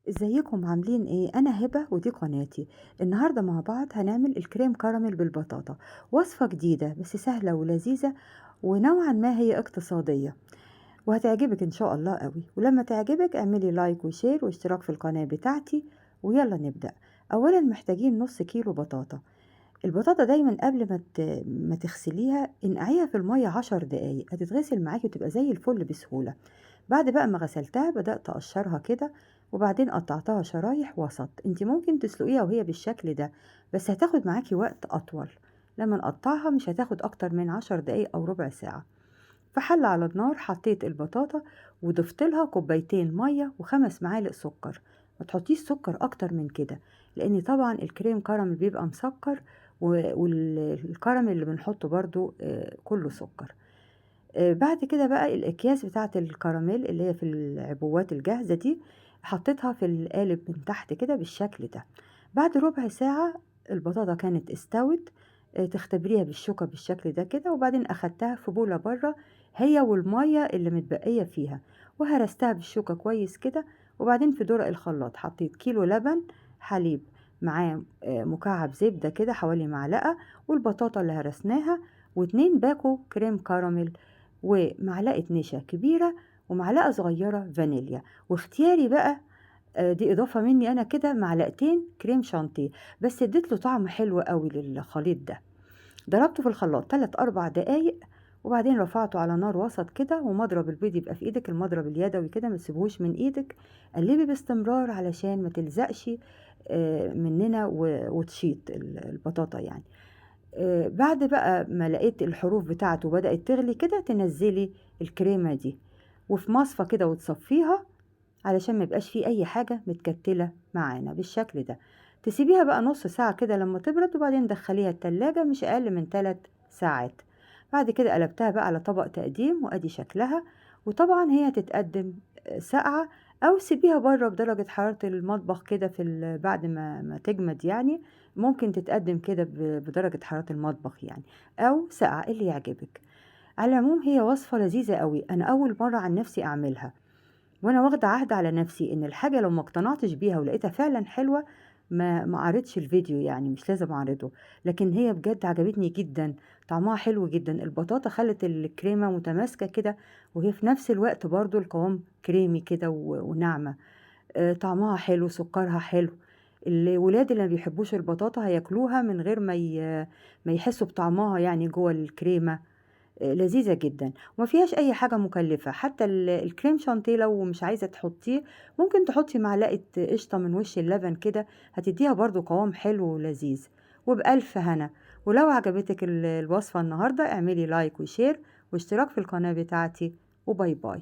ازيكم عاملين ايه؟ انا هبة ودي قناتي. النهاردة مع بعض هنعمل الكريم كراميل بالبطاطا. وصفة جديدة بس سهلة ولذيذة، ونوعا ما هي اقتصادية، وهتعجبك ان شاء الله قوي. ولما تعجبك اعملي لايك وشير واشتراك في القناة بتاعتي، ويلا نبدأ. اولا محتاجين نص كيلو بطاطا. البطاطا دايما قبل ما تغسليها انقعيها في المية 10 دقايق، هتتغسل معاكي وتبقى زي الفل بسهولة. بعد بقى ما غسلتها بدأت أقشرها كده، وبعدين قطعتها شرايح وسط. انت ممكن تسلقيها وهي بالشكل ده، بس هتاخد معاكي وقت أطول. لما نقطعها مش هتاخد أكتر من 10 دقايق أو ربع ساعة. في حلة على النار حطيت البطاطا، وضفت لها كوبايتين مية و5 معالق سكر. ما تحطيش سكر أكتر من كده، لأن طبعا الكريم كراميل بيبقى مسكر، والكراميل اللي بنحطه برضو كله سكر. بعد كده بقى الأكياس بتاعة الكراميل اللي هي في العبوات الجاهزة دي، حطيتها في القالب من تحت كده بالشكل ده. بعد ربع ساعة البطاطا كانت استوت. تختبريها بالشوكة بالشكل ده كده، وبعدين أخدتها في بولة بره، هي والمية اللي متبقية فيها، وهرستها بالشوكة كويس كده. وبعدين في درق الخلاط حطيت كيلو لبن، حليب، معاه مكعب زبدة كده حوالي معلقة، والبطاطا اللي هرسناها، و2 باكو كريم كراميل، ومعلقة نشا كبيرة، ومعلقة صغيرة فانيليا. واختياري بقى، دي إضافة مني أنا كده، معلقتين كريم شانتيه، بس اديت له طعم حلو قوي للخليط ده. ضربته في الخلاط 3 4 دقايق، وبعدين رفعته على نار وسط كده. ومضرب البيض يبقى في ايدك، المضرب اليدوي كده ما تسيبهوش من ايدك. قلبي باستمرار علشان ما تلزقش مننا وتشيط البطاطا يعني. بعد بقى ما لقيت الحروف بتاعته بدأت تغلي كده، تنزلي الكريمة دي وفي مصفى كده وتصفيها، علشان ما يبقاش فيه اي حاجة متكتلة معانا بالشكل ده. تسيبيها بقى نص ساعة كده لما تبرد، وبعدين دخليها التلاجة مش اقل من 3 ساعات. بعد كده قلبتها بقى على طبق تقديم، وادي شكلها. وطبعا هي تتقدم ساقعة، او سيبيها بره بدرجة حرارة المطبخ كده بعد ما تجمد يعني. ممكن تتقدم كده بدرجة حرارة المطبخ يعني، او ساقعة اللي يعجبك. على العموم هي وصفة لذيذة قوي، انا اول مرة عن نفسي اعملها، وانا واخده عهد على نفسي ان الحاجه لو ما اقتنعتش بيها ولقيتها فعلا حلوه ما اعرضش الفيديو، يعني مش لازم اعرضه. لكن هي بجد عجبتني جدا، طعمها حلو جدا. البطاطا خلت الكريمه متماسكه كده، وهي في نفس الوقت برضو القوام كريمي كده وناعمه. طعمها حلو، سكرها حلو. الولاد اللي ما بيحبوش البطاطا هياكلوها من غير ما يحسوا بطعمها يعني جوه الكريمه. لذيذة جدا، وما فيهاش اي حاجة مكلفة. حتى الكريم شانتيه لو مش عايزة تحطيه، ممكن تحطي معلقة قشطة من وش اللبن كده، هتديها برضو قوام حلو ولذيذ. وبألف هنا. ولو عجبتك الوصفة النهاردة اعملي لايك وشير واشتراك في القناة بتاعتي، وباي باي.